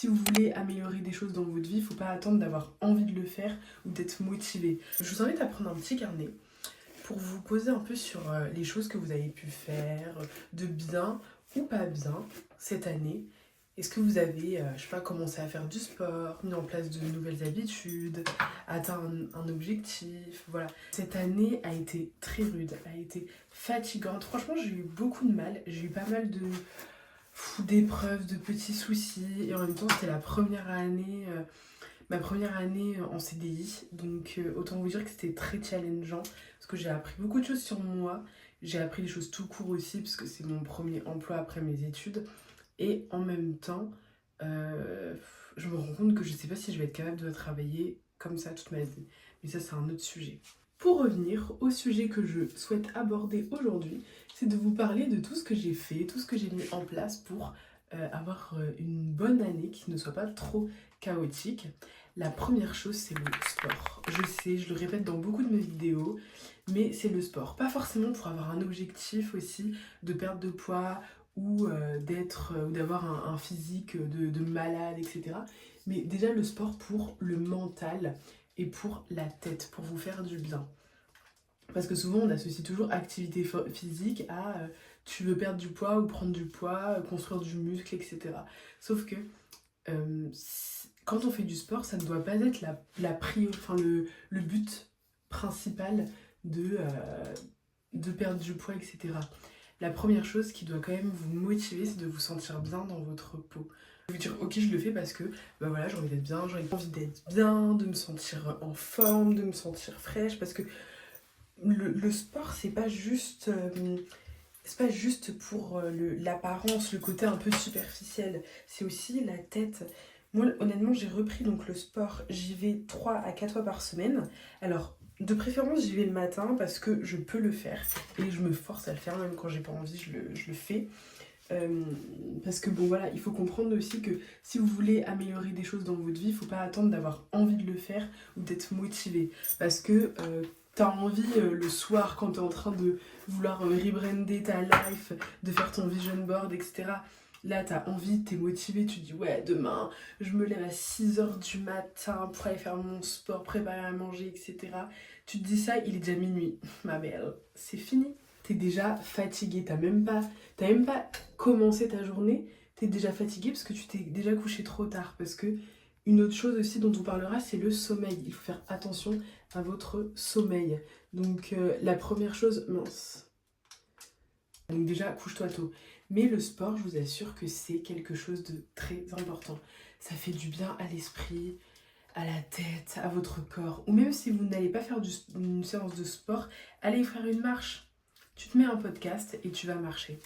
Si vous voulez améliorer des choses dans votre vie, il ne faut pas attendre d'avoir envie de le faire ou d'être motivé. Je vous invite à prendre un petit carnet pour vous poser un peu sur les choses que vous avez pu faire de bien ou pas bien cette année. Est-ce que vous avez, je sais pas, commencé à faire du sport, mis en place de nouvelles habitudes, atteint un objectif, voilà. Cette année a été très rude, a été fatigante. Franchement, j'ai eu beaucoup de mal, j'ai eu pas mal d'épreuves, de petits soucis, et en même temps, c'était la première année, ma première année en CDI, donc autant vous dire que c'était très challengeant, parce que j'ai appris beaucoup de choses sur moi, j'ai appris des choses tout court aussi, parce que c'est mon premier emploi après mes études, et en même temps, euh, je me rends compte que je sais pas si je vais être capable de travailler comme ça toute ma vie, mais ça c'est un autre sujet. Pour revenir au sujet que je souhaite aborder aujourd'hui, c'est de vous parler de tout ce que j'ai fait, tout ce que j'ai mis en place pour avoir une bonne année qui ne soit pas trop chaotique. La première chose, c'est le sport. Je sais, je le répète dans beaucoup de mes vidéos, mais c'est le sport. Pas forcément pour avoir un objectif aussi de perte de poids ou ou d'avoir un physique de malade, etc. Mais déjà le sport pour le mental et pour la tête, pour vous faire du bien. Parce que souvent, on associe toujours activité physique à tu veux perdre du poids ou prendre du poids, construire du muscle, etc. Sauf que quand on fait du sport, ça ne doit pas être enfin, le but principal de perdre du poids, etc. La première chose qui doit quand même vous motiver, c'est de vous sentir bien dans votre peau. Vous dire, ok, je le fais parce que bah voilà, j'ai envie d'être bien, j'ai envie d'être bien, de me sentir en forme, de me sentir fraîche, parce que le sport, c'est pas juste pour l'apparence, le côté un peu superficiel, c'est aussi la tête. Moi, honnêtement, j'ai repris donc le sport, j'y vais 3 à 4 fois par semaine. Alors, de préférence, j'y vais le matin parce que je peux le faire et je me force à le faire, même quand j'ai pas envie, je le fais. Euh, Parce que bon voilà, il faut comprendre aussi que si vous voulez améliorer des choses dans votre vie, il faut pas attendre d'avoir envie de le faire ou d'être motivé. Parce que t'as envie le soir quand t'es en train de vouloir rebrander ta life, de faire ton vision board, etc. Là, t'as envie, t'es motivé, tu dis ouais, demain, je me lève à 6h du matin pour aller faire mon sport, préparer à manger, etc. Tu te dis ça, il est déjà minuit. Ma belle, c'est fini. T'es déjà fatigué, t'as même pas commencé ta journée, t'es déjà fatigué parce que tu t'es déjà couché trop tard. Parce que une autre chose aussi dont on parlera, c'est le sommeil. Il faut faire attention à votre sommeil. Donc la première chose, mince. Donc déjà, couche-toi tôt. Mais le sport, je vous assure que c'est quelque chose de très important. Ça fait du bien à l'esprit, à la tête, à votre corps. Ou même si vous n'allez pas faire une séance de sport, allez faire une marche. Tu te mets un podcast et tu vas marcher.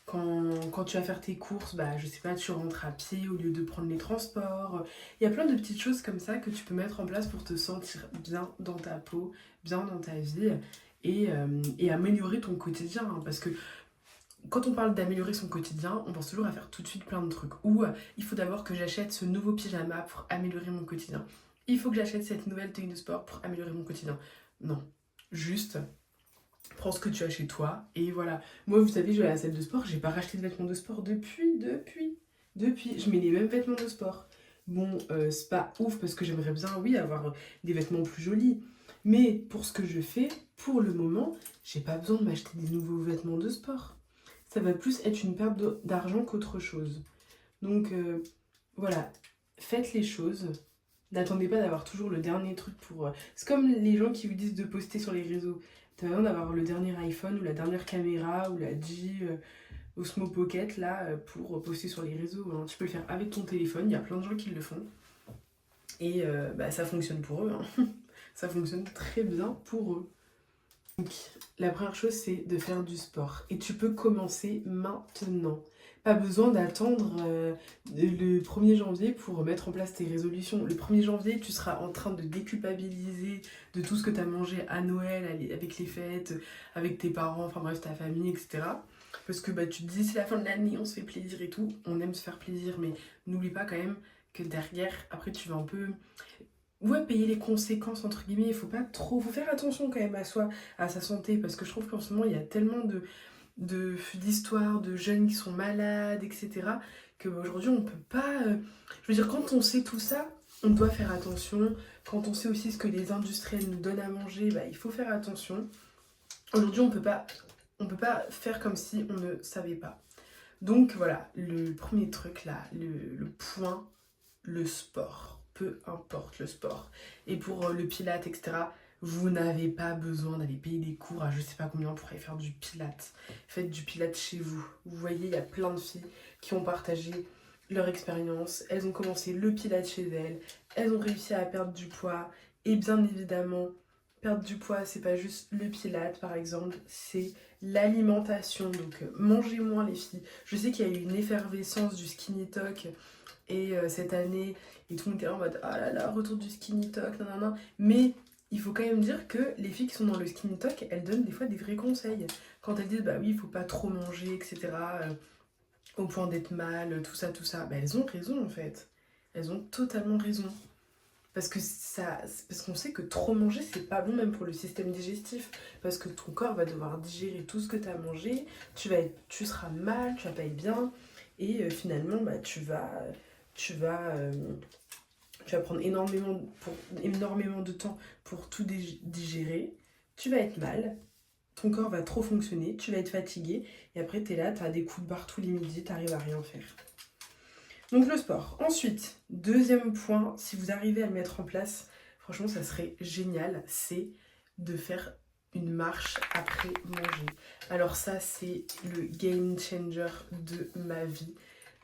Quand tu vas faire tes courses, bah, je sais pas, tu rentres à pied au lieu de prendre les transports. Il y a plein de petites choses comme ça que tu peux mettre en place pour te sentir bien dans ta peau, bien dans ta vie et améliorer ton quotidien. Hein, parce que quand on parle d'améliorer son quotidien, on pense toujours à faire tout de suite plein de trucs. Ou il faut d'abord que j'achète ce nouveau pyjama pour améliorer mon quotidien. Il faut que j'achète cette nouvelle tenue de sport pour améliorer mon quotidien. Non, juste prends ce que tu as chez toi et voilà. Moi, vous savez, je vais à la salle de sport, j'ai pas racheté de vêtements de sport depuis. Je mets les mêmes vêtements de sport. Bon, c'est pas ouf parce que j'aimerais bien, oui, avoir des vêtements plus jolis. Mais pour ce que je fais, pour le moment, j'ai pas besoin de m'acheter des nouveaux vêtements de sport. Ça va plus être une perte d'argent qu'autre chose. Donc voilà, faites les choses. N'attendez pas d'avoir toujours le dernier truc pour... C'est comme les gens qui vous disent de poster sur les réseaux. T'as besoin d'avoir le dernier iPhone ou la dernière caméra ou la G Osmo Pocket là pour poster sur les réseaux. Hein. Tu peux le faire avec ton téléphone, il y a plein de gens qui le font. Et bah, ça fonctionne pour eux. Hein. Ça fonctionne très bien pour eux. Donc, la première chose, c'est de faire du sport. Et tu peux commencer maintenant. Pas besoin d'attendre le 1er janvier pour mettre en place tes résolutions. Le 1er janvier, tu seras en train de déculpabiliser de tout ce que tu as mangé à Noël, avec les fêtes, avec tes parents, enfin bref, ta famille, etc. Parce que bah, tu te dis, c'est la fin de l'année, on se fait plaisir et tout. On aime se faire plaisir, mais n'oublie pas quand même que derrière, après, tu vas un peu... Ouais, payer les conséquences, entre guillemets, il faut pas trop... Faut faire attention quand même à soi, à sa santé, parce que je trouve qu'en ce moment, il y a tellement d'histoires de jeunes qui sont malades, etc., qu'aujourd'hui on peut pas... je veux dire, quand on sait tout ça, on doit faire attention. Quand on sait aussi ce que les industriels nous donnent à manger, bah, il faut faire attention. Aujourd'hui, on peut pas faire comme si on ne savait pas. Donc voilà, le premier truc là, le point, le sport. Peu importe le sport. Et pour le pilate, etc., vous n'avez pas besoin d'aller payer des cours à je sais pas combien pour aller faire du pilate. Faites du pilate chez vous. Vous voyez, il y a plein de filles qui ont partagé leur expérience. Elles ont commencé le pilate chez elles. Elles ont réussi à perdre du poids. Et bien évidemment, perdre du poids, c'est pas juste le pilate par exemple, c'est l'alimentation. Donc mangez moins les filles. Je sais qu'il y a eu une effervescence du skinny talk et cette année, et tout le monde était en mode ah là là, retour du skinny talk, nanana. Mais il faut quand même dire que les filles qui sont dans le skinny talk, elles donnent des fois des vrais conseils. Quand elles disent bah oui, il faut pas trop manger, etc., au point d'être mal, tout ça, bah elles ont raison en fait. Elles ont totalement raison. Parce que parce qu'on sait que trop manger, c'est pas bon même pour le système digestif. Parce que ton corps va devoir digérer tout ce que tu as mangé, tu seras mal, tu vas pas être bien, et finalement, bah, tu vas, euh, tu vas prendre énormément de temps pour tout digérer, tu vas être mal, ton corps va trop fonctionner, tu vas être fatigué, et après t'es là, t'as des coups de barre tous les midis, t'arrives à rien faire. Donc le sport. Ensuite, deuxième point, si vous arrivez à le mettre en place, franchement ça serait génial, c'est de faire une marche après manger. Alors ça c'est le game changer de ma vie.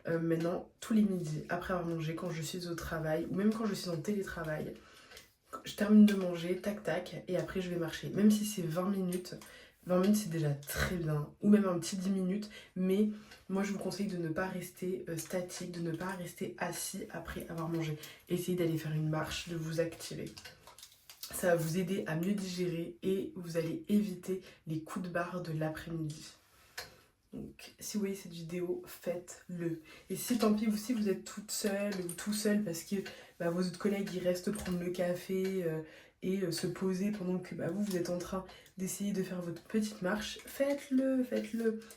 Maintenant, tous les midis, après avoir mangé, quand je suis au travail, ou même quand je suis en télétravail, je termine de manger, tac tac, et après je vais marcher. Même si c'est 20 minutes c'est déjà très bien, ou même un petit 10 minutes, mais moi je vous conseille de ne pas rester statique, de ne pas rester assis après avoir mangé. Essayez d'aller faire une marche, de vous activer. Ça va vous aider à mieux digérer et vous allez éviter les coups de barre de l'après-midi. Donc si vous voyez cette vidéo, faites-le. Et si tant pis, si vous êtes toute seule ou tout seul parce que bah, vos autres collègues ils restent prendre le café et se poser pendant que bah, vous êtes en train d'essayer de faire votre petite marche, faites-le.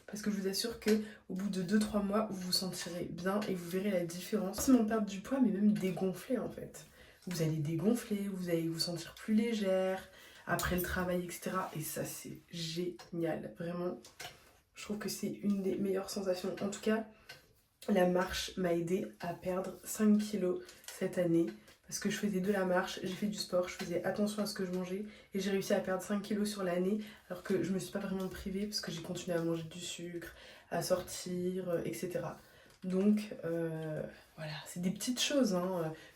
Parce que je vous assure que au bout de 2-3 mois, vous vous sentirez bien et vous verrez la différence. Pas seulement perdre du poids, mais même dégonfler en fait. Vous allez dégonfler, vous allez vous sentir plus légère après le travail, etc. Et ça c'est génial, vraiment. Je trouve que c'est une des meilleures sensations. En tout cas, la marche m'a aidé à perdre 5 kilos cette année. Parce que je faisais de la marche, j'ai fait du sport, je faisais attention à ce que je mangeais. Et j'ai réussi à perdre 5 kilos sur l'année. Alors que je me suis pas vraiment privée parce que j'ai continué à manger du sucre, à sortir, etc. Donc voilà, c'est des petites choses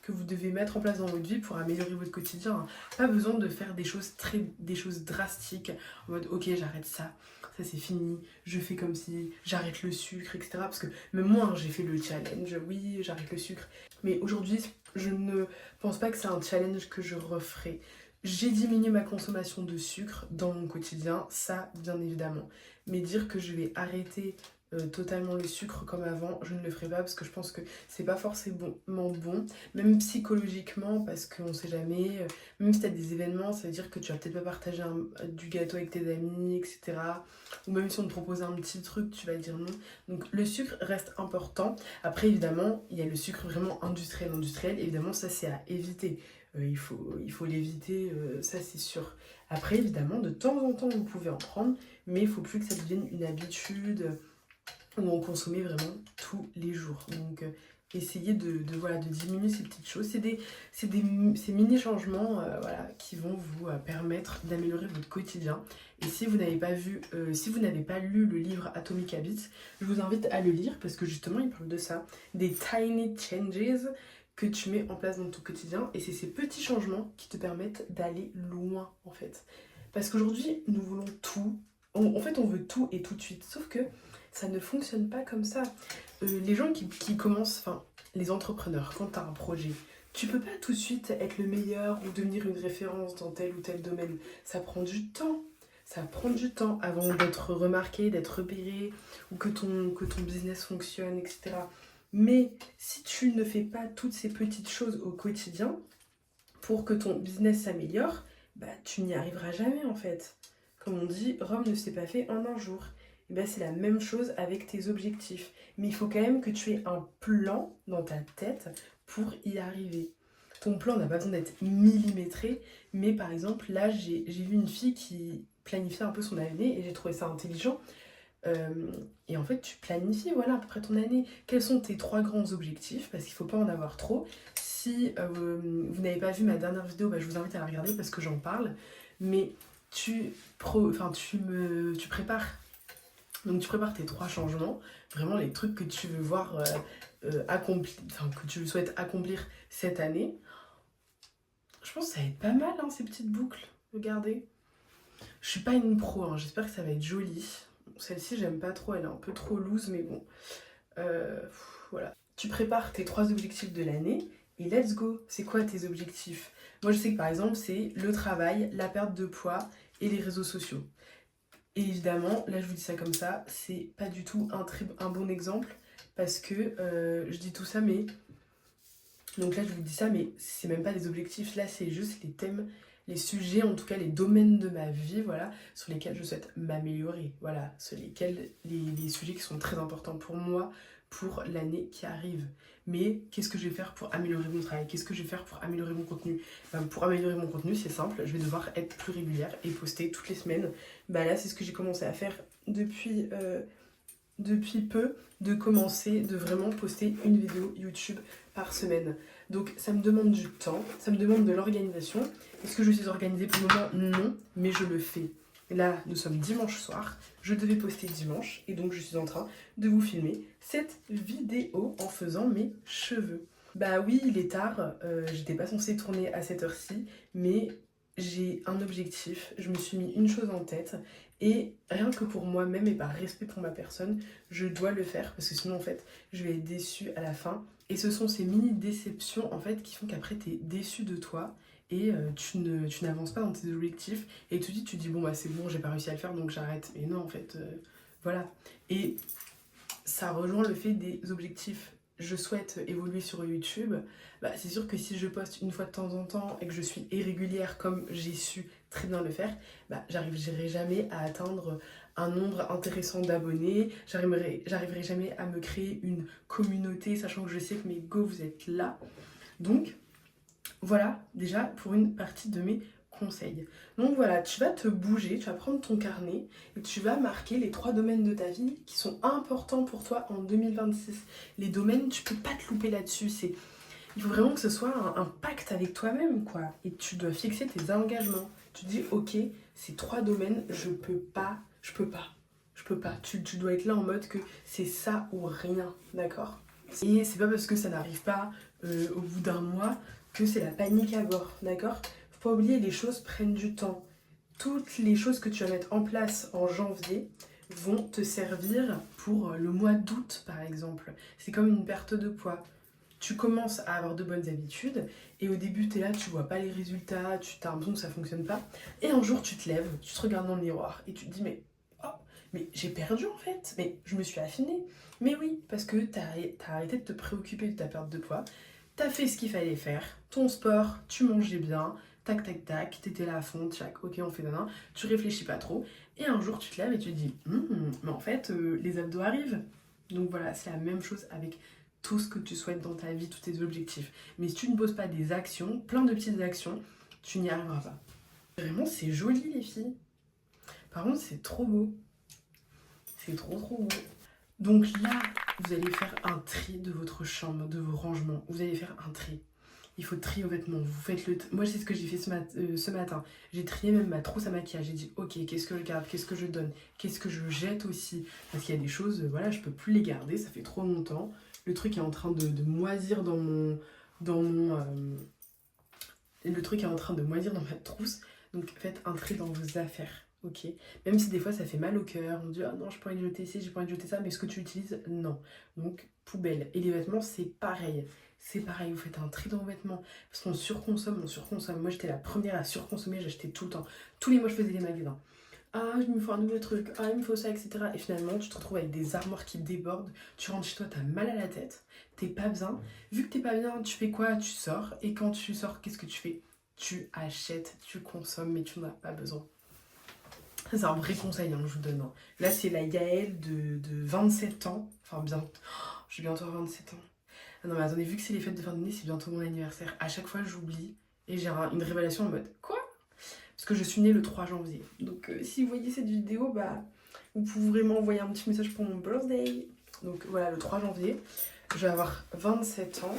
que vous devez mettre en place dans votre vie pour améliorer votre quotidien. Pas besoin de faire des choses drastiques en mode ok j'arrête ça c'est fini, je fais comme si j'arrête le sucre, etc. Parce que même moi j'ai fait le challenge, oui j'arrête le sucre. Mais aujourd'hui je ne pense pas que c'est un challenge que je referai. J'ai diminué ma consommation de sucre dans mon quotidien, ça bien évidemment. Mais dire que je vais arrêter totalement le sucre comme avant, je ne le ferai pas parce que je pense que c'est pas forcément bon, même psychologiquement parce qu'on sait jamais, même si t'as des événements, ça veut dire que tu vas peut-être pas partager du gâteau avec tes amis, etc. Ou même si on te propose un petit truc, tu vas dire non. Donc le sucre reste important. Après évidemment, il y a le sucre vraiment industriel, évidemment ça c'est à éviter. Il faut l'éviter, ça c'est sûr. Après évidemment, de temps en temps vous pouvez en prendre, mais il faut plus que ça devienne une habitude où on consommait vraiment tous les jours. Donc essayez de diminuer ces petites choses. Ces mini changements qui vont vous permettre d'améliorer votre quotidien. Et si vous n'avez pas lu le livre Atomic Habits, je vous invite à le lire parce que justement il parle de ça, des tiny changes que tu mets en place dans ton quotidien. Et c'est ces petits changements qui te permettent d'aller loin en fait. Parce qu'aujourd'hui nous voulons tout. En fait on veut tout et tout de suite. Sauf que ça ne fonctionne pas comme ça. Les gens qui commencent, enfin, les entrepreneurs, quand tu as un projet, tu peux pas tout de suite être le meilleur ou devenir une référence dans tel ou tel domaine. Ça prend du temps. Ça prend du temps avant d'être remarqué, d'être repéré ou que ton business fonctionne, etc. Mais si tu ne fais pas toutes ces petites choses au quotidien pour que ton business s'améliore, bah, tu n'y arriveras jamais en fait. Comme on dit, Rome ne s'est pas fait en un jour. Et bien c'est la même chose avec tes objectifs. Mais il faut quand même que tu aies un plan dans ta tête pour y arriver. Ton plan n'a pas besoin d'être millimétré, mais par exemple, là, j'ai vu une fille qui planifiait un peu son année et j'ai trouvé ça intelligent. Et en fait, tu planifies, voilà, à peu près ton année. Quels sont tes 3 grands objectifs? Parce qu'il ne faut pas en avoir trop. Si vous n'avez pas vu ma dernière vidéo, bah, je vous invite à la regarder parce que j'en parle. Mais tu prépares. Donc tu prépares tes 3 changements, vraiment les trucs que tu veux voir que tu souhaites accomplir cette année. Je pense que ça va être pas mal, hein, ces petites boucles. Regardez. Je suis pas une pro, hein, j'espère que ça va être joli. Celle-ci, j'aime pas trop, elle est un peu trop loose, mais bon. Voilà. Tu prépares tes 3 objectifs de l'année et let's go. C'est quoi tes objectifs? Moi, je sais que par exemple, c'est le travail, la perte de poids et les réseaux sociaux. Et évidemment, là, je vous dis ça comme ça, c'est pas du tout un bon exemple parce que je dis tout ça, mais donc là, je vous dis ça, mais c'est même pas des objectifs. Là, c'est juste les thèmes, les sujets, en tout cas les domaines de ma vie, voilà, sur lesquels je souhaite m'améliorer. Voilà, sur lesquels, les sujets qui sont très importants pour moi, pour l'année qui arrive. Mais qu'est-ce que je vais faire pour améliorer mon travail? Qu'est-ce que je vais faire pour améliorer mon contenu? Pour améliorer mon contenu, c'est simple, je vais devoir être plus régulière et poster toutes les semaines. Bah là, c'est ce que j'ai commencé à faire depuis peu, de commencer de vraiment poster une vidéo YouTube par semaine. Donc ça me demande du temps, ça me demande de l'organisation. Est-ce que je suis organisée pour le moment? Non, mais je le fais. Là, nous sommes dimanche soir, je devais poster dimanche et donc je suis en train de vous filmer cette vidéo en faisant mes cheveux. Bah oui, il est tard, j'étais pas censée tourner à cette heure-ci, mais j'ai un objectif, je me suis mis une chose en tête et rien que pour moi-même et par respect pour ma personne, je dois le faire parce que sinon en fait je vais être déçue à la fin. Et ce sont ces mini déceptions en fait qui font qu'après tu es déçu de toi et tu n'avances pas dans tes objectifs et tu dis bon bah c'est bon, j'ai pas réussi à le faire donc j'arrête. Mais non en fait, voilà. Et ça rejoint le fait des objectifs. Je souhaite évoluer sur YouTube. Bah, c'est sûr que si je poste une fois de temps en temps et que je suis irrégulière comme j'ai su très bien le faire, bah, j'arriverai jamais à atteindre un nombre intéressant d'abonnés, j'arriverai jamais à me créer une communauté, sachant que je sais que mes go, vous êtes là. Donc, voilà déjà pour une partie de mes conseils. Donc voilà, tu vas te bouger, tu vas prendre ton carnet et tu vas marquer les 3 domaines de ta vie qui sont importants pour toi en 2026. Les domaines, tu peux pas te louper là-dessus. Il faut vraiment que ce soit un pacte avec toi-même, quoi. Et tu dois fixer tes engagements. Tu dis, ok, ces 3 domaines, je peux pas. Tu dois être là en mode que c'est ça ou rien, d'accord? Et c'est pas parce que ça n'arrive pas au bout d'un mois que c'est la panique à bord, d'accord? Faut pas oublier, les choses prennent du temps. Toutes les choses que tu vas mettre en place en janvier vont te servir pour le mois d'août, par exemple. C'est comme une perte de poids. Tu commences à avoir de bonnes habitudes et au début, tu es là, tu vois pas les résultats, tu as l'impression que ça fonctionne pas. Et un jour, tu te lèves, tu te regardes dans le miroir et tu te dis, mais j'ai perdu en fait, mais je me suis affinée. Mais oui, parce que t'as arrêté de te préoccuper de ta perte de poids, t'as fait ce qu'il fallait faire, ton sport, tu mangeais bien, tac tac tac, t'étais là à fond, tchac, ok on fait nana, tu réfléchis pas trop, et un jour tu te lèves et tu te dis, mais en fait les abdos arrivent. Donc voilà, c'est la même chose avec tout ce que tu souhaites dans ta vie, tous tes objectifs. Mais si tu ne poses pas des actions, plein de petites actions, tu n'y arriveras pas. Vraiment, c'est joli les filles. Par contre, c'est trop beau. C'est trop trop beau. Donc là, vous allez faire un tri de votre chambre, de vos rangements. Vous allez faire un tri. Il faut trier vos vêtements. Vous faites Moi, c'est ce que j'ai fait ce matin. J'ai trié même ma trousse à maquillage. J'ai dit, ok, qu'est-ce que je garde, qu'est-ce que je donne, qu'est-ce que je jette aussi. Parce qu'il y a des choses, voilà, je peux plus les garder. Ça fait trop longtemps. Le truc est en train de moisir le truc est en train de moisir dans ma trousse. Donc faites un tri dans vos affaires. Ok, même si des fois ça fait mal au cœur, on dit ah non, j'ai pas envie de jeter ci, j'ai pas envie de jeter ça, mais ce que tu utilises, non. Donc poubelle. Et les vêtements, c'est pareil. C'est pareil, vous faites un tri dans vos vêtements. Parce qu'on surconsomme, on surconsomme. Moi j'étais la première à surconsommer, j'achetais tout le temps. Tous les mois je faisais des magasins. Ah, il me faut un nouveau truc, ah, il me faut ça, etc. Et finalement, tu te retrouves avec des armoires qui débordent, tu rentres chez toi, t'as mal à la tête, t'es pas bien. Vu que t'es pas bien, tu fais quoi? Tu sors. Et quand tu sors, qu'est-ce que tu fais? Tu achètes, tu consommes, mais tu n'en as pas besoin. C'est un vrai conseil que je vous donne. Hein. Là, c'est la Yael de 27 ans. Enfin, bien. J'ai bientôt 27 ans. Ah non, mais attendez, vu que c'est les fêtes de fin d'année, c'est bientôt mon anniversaire. À chaque fois, j'oublie et j'ai une révélation en mode quoi? Parce que je suis née le 3 janvier. Donc, si vous voyez cette vidéo, bah, vous pourrez m'envoyer un petit message pour mon birthday. Donc, voilà, le 3 janvier. Je vais avoir 27 ans.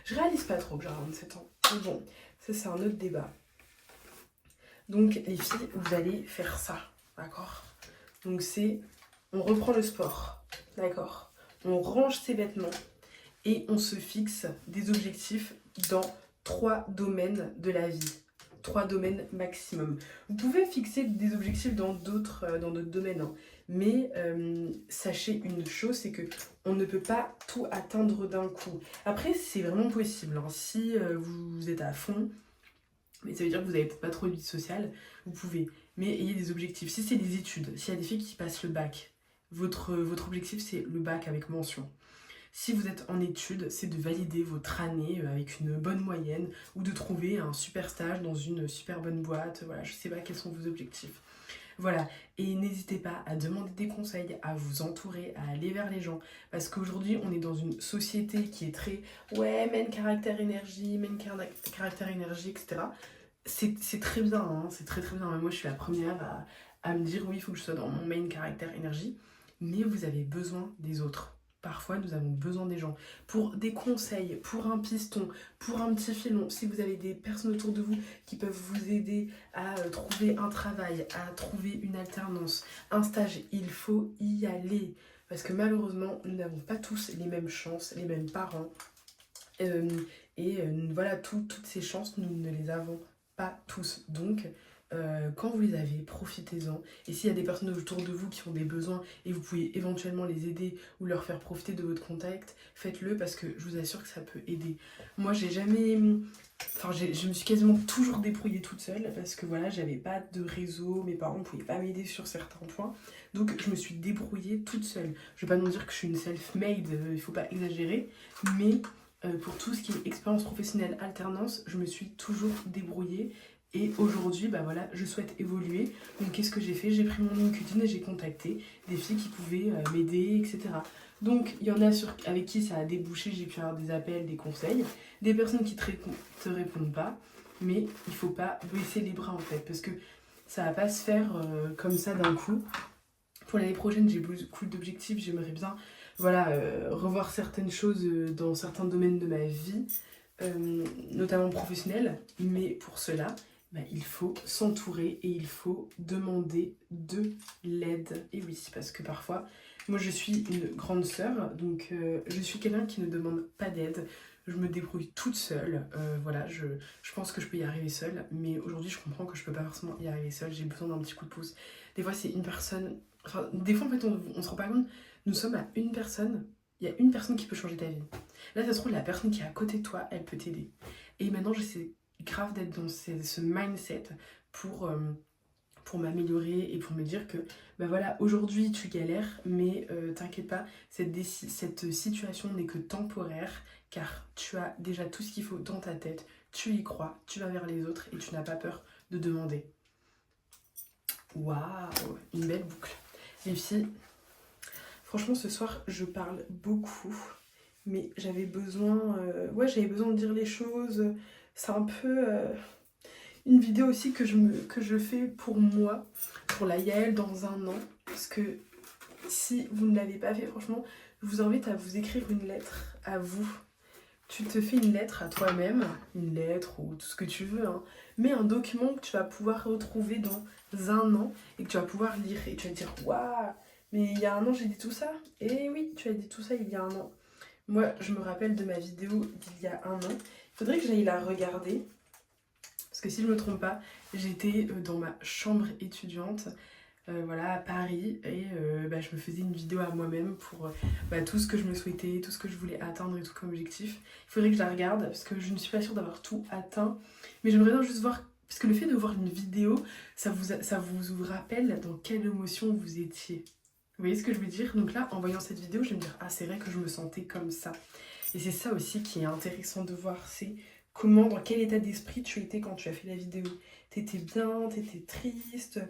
Je réalise pas trop que j'ai 27 ans. Mais bon, ça, c'est un autre débat. Donc, les filles, vous allez faire ça. D'accord? Donc, on reprend le sport. D'accord? On range ses vêtements. Et on se fixe des objectifs dans 3 domaines de la vie. 3 domaines maximum. Vous pouvez fixer des objectifs dans d'autres domaines, hein. Mais sachez une chose, c'est que on ne peut pas tout atteindre d'un coup. Après, c'est vraiment possible, hein. Si vous êtes à fond, mais ça veut dire que vous n'avez peut-être pas trop de vie sociale, vous pouvez. Mais ayez des objectifs. Si c'est des études, s'il y a des filles qui passent le bac, votre objectif c'est le bac avec mention. Si vous êtes en études, c'est de valider votre année avec une bonne moyenne ou de trouver un super stage dans une super bonne boîte. Voilà, je sais pas quels sont vos objectifs. Voilà, et n'hésitez pas à demander des conseils, à vous entourer, à aller vers les gens. Parce qu'aujourd'hui, on est dans une société qui est très ouais, main caractère énergie, etc. C'est très bien, hein, c'est très très bien. Moi, je suis la première à me dire oui, il faut que je sois dans mon main caractère énergie. Mais vous avez besoin des autres. Parfois, nous avons besoin des gens pour des conseils, pour un piston, pour un petit filon. Si vous avez des personnes autour de vous qui peuvent vous aider à trouver un travail, à trouver une alternance, un stage, il faut y aller. Parce que malheureusement, nous n'avons pas tous les mêmes chances, les mêmes parents. Voilà, toutes ces chances, nous ne les avons pas tous. Donc, quand vous les avez, profitez-en. Et s'il y a des personnes autour de vous qui ont des besoins et vous pouvez éventuellement les aider ou leur faire profiter de votre contact, faites-le parce que je vous assure que ça peut aider. Moi, j'ai jamais... Enfin, je me suis quasiment toujours débrouillée toute seule parce que voilà, j'avais pas de réseau, mes parents ne pouvaient pas m'aider sur certains points. Donc, je me suis débrouillée toute seule. Je vais pas non dire que je suis une self-made, il faut pas exagérer, mais pour tout ce qui est expérience professionnelle, alternance, je me suis toujours débrouillée. Et aujourd'hui, bah voilà, je souhaite évoluer. Donc qu'est-ce que j'ai fait? J'ai pris mon LinkedIn et j'ai contacté des filles qui pouvaient m'aider, etc. Donc il y en a avec qui ça a débouché, j'ai pu avoir des appels, des conseils. Des personnes qui te répondent pas. Mais il faut pas baisser les bras en fait. Parce que ça va pas se faire comme ça d'un coup. Pour l'année prochaine, j'ai beaucoup d'objectifs. J'aimerais bien revoir certaines choses dans certains domaines de ma vie. Notamment professionnelle. Mais pour cela... Bah, il faut s'entourer et il faut demander de l'aide. Et oui, parce que parfois, moi je suis une grande sœur, donc je suis quelqu'un qui ne demande pas d'aide. Je me débrouille toute seule. Voilà, je pense que je peux y arriver seule, mais aujourd'hui je comprends que je peux pas forcément y arriver seule. J'ai besoin d'un petit coup de pouce. Des fois, c'est une personne. Enfin, des fois en fait, on se rend pas compte. Nous sommes à une personne. Il y a une personne qui peut changer ta vie. Là, ça se trouve, la personne qui est à côté de toi, elle peut t'aider. Et maintenant, j'essaie grave d'être dans ce mindset pour m'améliorer et pour me dire que bah voilà, aujourd'hui tu galères, mais t'inquiète pas, cette situation n'est que temporaire car tu as déjà tout ce qu'il faut dans ta tête, tu y crois, tu vas vers les autres et tu n'as pas peur de demander. Waouh, une belle boucle. Les filles, franchement ce soir je parle beaucoup, mais j'avais besoin de dire les choses. C'est un peu une vidéo aussi que je fais pour moi, pour la Yael dans un an. Parce que si vous ne l'avez pas fait, franchement, je vous invite à vous écrire une lettre à vous. Tu te fais une lettre à toi-même, une lettre ou tout ce que tu veux, hein, mais un document que tu vas pouvoir retrouver dans un an et que tu vas pouvoir lire. Et tu vas te dire, waouh, mais il y a un an j'ai dit tout ça. Et oui, tu as dit tout ça il y a un an. Moi, je me rappelle de ma vidéo d'il y a un an. Il faudrait que j'aille la regarder. Parce que si je ne me trompe pas, j'étais dans ma chambre étudiante, à Paris, et je me faisais une vidéo à moi-même pour tout ce que je me souhaitais, tout ce que je voulais atteindre et tout comme objectif. Il faudrait que je la regarde, parce que je ne suis pas sûre d'avoir tout atteint. Mais j'aimerais bien juste voir, parce que le fait de voir une vidéo, ça vous rappelle dans quelle émotion vous étiez. Vous voyez ce que je veux dire? Donc là, en voyant cette vidéo, je vais me dire, ah c'est vrai que je me sentais comme ça. Et c'est ça aussi qui est intéressant de voir, c'est comment, dans quel état d'esprit tu étais quand tu as fait la vidéo. T'étais bien, t'étais triste,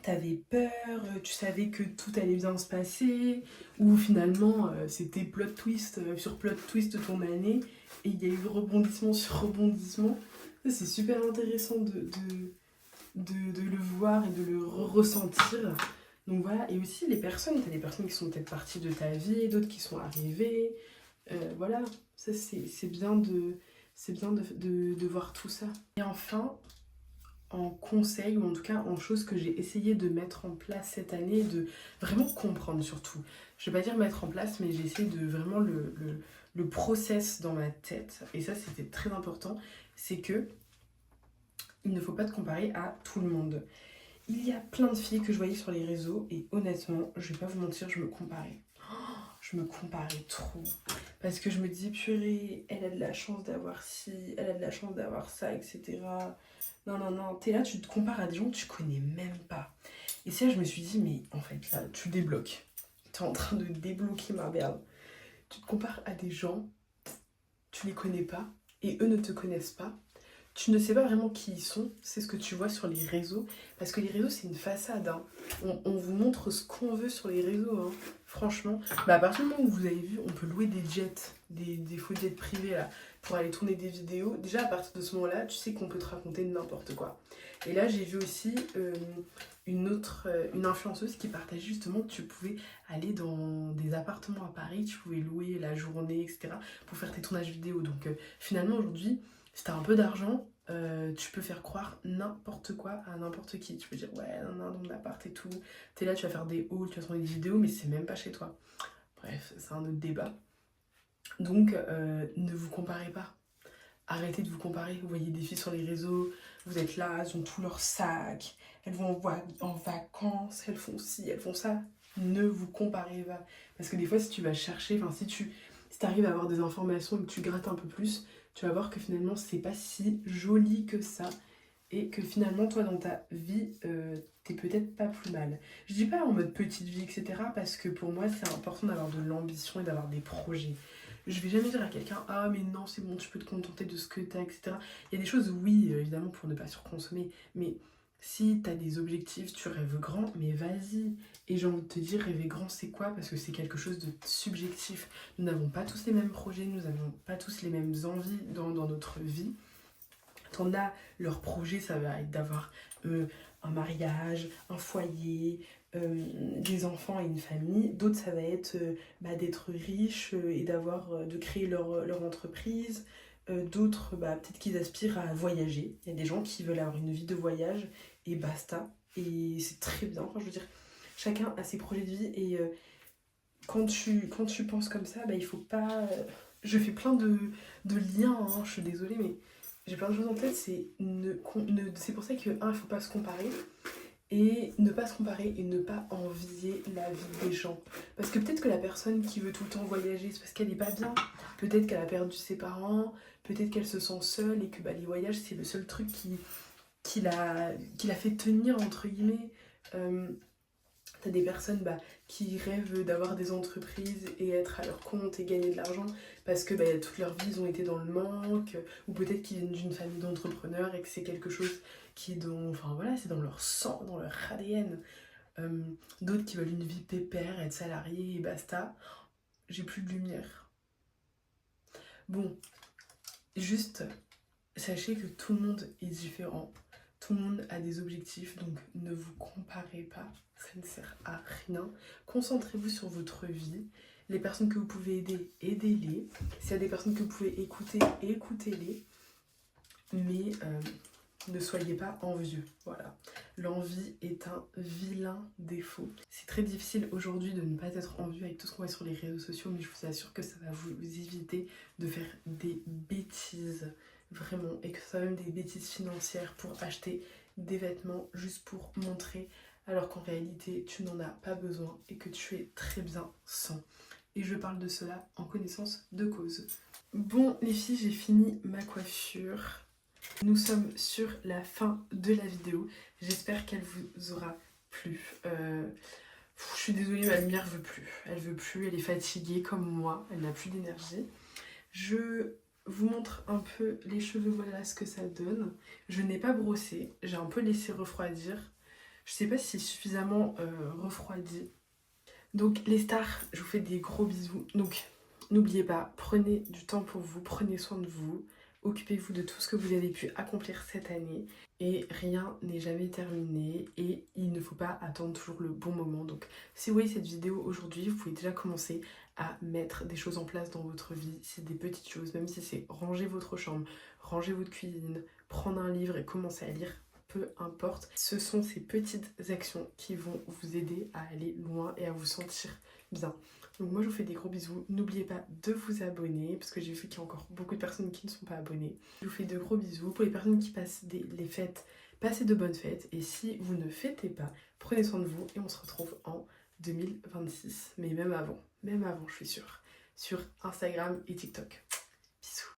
t'avais peur, tu savais que tout allait bien se passer, ou finalement c'était plot twist sur plot twist ton année, et il y a eu rebondissement sur rebondissement. Ça, c'est super intéressant de le voir et de le ressentir. Donc voilà, et aussi les personnes, t'as des personnes qui sont peut-être parties de ta vie, d'autres qui sont arrivées. Voilà, ça c'est bien de voir tout ça. Et enfin, en conseil, ou en tout cas en choses que j'ai essayé de mettre en place cette année, de vraiment comprendre surtout. Je vais pas dire mettre en place, mais j'ai essayé de vraiment le process dans ma tête. Et ça, c'était très important. C'est que il ne faut pas te comparer à tout le monde. Il y a plein de filles que je voyais sur les réseaux et honnêtement, je vais pas vous mentir, je me comparais. Je me comparais trop. Parce que je me dis, purée, elle a de la chance d'avoir ci, elle a de la chance d'avoir ça, etc. Non, non, non, t'es là, tu te compares à des gens que tu connais même pas. Et c'est là, je me suis dit, mais en fait, là, tu débloques. T'es en train de débloquer ma merde. Tu te compares à des gens, tu les connais pas, et eux ne te connaissent pas. Tu ne sais pas vraiment qui ils sont, c'est ce que tu vois sur les réseaux. Parce que les réseaux, c'est une façade. Hein. On vous montre ce qu'on veut sur les réseaux. Hein. Franchement, bah à partir du moment où vous avez vu, on peut louer des jets, des faux jets privés là, pour aller tourner des vidéos. Déjà, à partir de ce moment-là, tu sais qu'on peut te raconter n'importe quoi. Et là, j'ai vu aussi une influenceuse qui partageait justement que tu pouvais aller dans des appartements à Paris, tu pouvais louer la journée, etc. pour faire tes tournages vidéo. Donc finalement, aujourd'hui, si t'as un peu d'argent, tu peux faire croire n'importe quoi à n'importe qui. Tu peux dire, ouais, non, dans mon appart et tout. T'es là, tu vas faire des hauls, tu vas tourner des vidéos, mais c'est même pas chez toi. Bref, c'est un autre débat. Donc, ne vous comparez pas. Arrêtez de vous comparer. Vous voyez des filles sur les réseaux, vous êtes là, elles ont tout leur sac, elles vont en vacances, elles font ci, elles font ça. Ne vous comparez pas. Parce que des fois, si tu vas chercher, enfin, si t'arrives à avoir des informations et que tu grattes un peu plus, tu vas voir que finalement, c'est pas si joli que ça. Et que finalement, toi, dans ta vie, t'es peut-être pas plus mal. Je dis pas en mode petite vie, etc. Parce que pour moi, c'est important d'avoir de l'ambition et d'avoir des projets. Je vais jamais dire à quelqu'un, ah mais non, c'est bon, tu peux te contenter de ce que t'as, etc. Il y a des choses, oui, évidemment, pour ne pas surconsommer. Mais si t'as des objectifs, tu rêves grand, mais vas-y. Et j'ai envie de te dire, rêver grand, c'est quoi? Parce que c'est quelque chose de subjectif. Nous n'avons pas tous les mêmes projets, nous n'avons pas tous les mêmes envies dans notre vie. T'en as, leur projet, ça va être d'avoir un mariage, un foyer, des enfants et une famille. D'autres, ça va être d'être riche et de créer leur entreprise. D'autres, peut-être qu'ils aspirent à voyager. Il y a des gens qui veulent avoir une vie de voyage et basta. Et c'est très bien. Enfin, je veux dire, chacun a ses projets de vie et quand tu penses comme ça, il faut pas... Je fais plein de liens, hein, je suis désolée, mais j'ai plein de choses en tête. C'est pour ça que, il faut pas se comparer. Et ne pas se comparer et ne pas envier la vie des gens. Parce que peut-être que la personne qui veut tout le temps voyager, c'est parce qu'elle n'est pas bien. Peut-être qu'elle a perdu ses parents, peut-être qu'elle se sent seule et que les voyages, c'est le seul truc qui l'a fait tenir, entre guillemets. T'as des personnes qui rêvent d'avoir des entreprises et être à leur compte et gagner de l'argent parce que toute leur vie ils ont été dans le manque, ou peut-être qu'ils viennent d'une famille d'entrepreneurs et que c'est quelque chose qui est c'est dans leur sang, dans leur ADN. D'autres qui veulent une vie pépère, être salariés et basta. J'ai plus de lumière. Bon, juste sachez que tout le monde est différent. Tout le monde a des objectifs, donc ne vous comparez pas, ça ne sert à rien. Concentrez-vous sur votre vie. Les personnes que vous pouvez aider, aidez-les. S'il y a des personnes que vous pouvez écouter, écoutez-les. Mais ne soyez pas envieux. Voilà. L'envie est un vilain défaut. C'est très difficile aujourd'hui de ne pas être envieux avec tout ce qu'on voit sur les réseaux sociaux, mais je vous assure que ça va vous éviter de faire des bêtises. Vraiment, et que ce soit même des bêtises financières pour acheter des vêtements juste pour montrer, alors qu'en réalité tu n'en as pas besoin et que tu es très bien sans. Et je parle de cela en connaissance de cause. Bon les filles, j'ai fini ma coiffure. Nous sommes sur la fin de la vidéo. J'espère qu'elle vous aura plu. Je suis désolée, ma lumière veut plus. Elle veut plus, elle est fatiguée comme moi, elle n'a plus d'énergie. Je vous montre un peu les cheveux, voilà ce que ça donne. Je n'ai pas brossé, j'ai un peu laissé refroidir. Je sais pas si c'est suffisamment refroidi. Donc les stars, je vous fais des gros bisous. Donc n'oubliez pas, prenez du temps pour vous, prenez soin de vous. Occupez-vous de tout ce que vous avez pu accomplir cette année. Et rien n'est jamais terminé. Et il ne faut pas attendre toujours le bon moment. Donc si vous voyez cette vidéo aujourd'hui, vous pouvez déjà commencer à mettre des choses en place dans votre vie. C'est des petites choses, même si c'est ranger votre chambre, ranger votre cuisine, prendre un livre et commencer à lire. Peu importe, ce sont ces petites actions qui vont vous aider à aller loin et à vous sentir bien. Donc moi je vous fais des gros bisous, n'oubliez pas de vous abonner parce que j'ai vu qu'il y a encore beaucoup de personnes qui ne sont pas abonnées. Je vous fais de gros bisous. Pour les personnes qui passent les fêtes, passez de bonnes fêtes et si vous ne fêtez pas, prenez soin de vous et on se retrouve en 2026, mais même avant je suis sûre, sur Instagram et TikTok.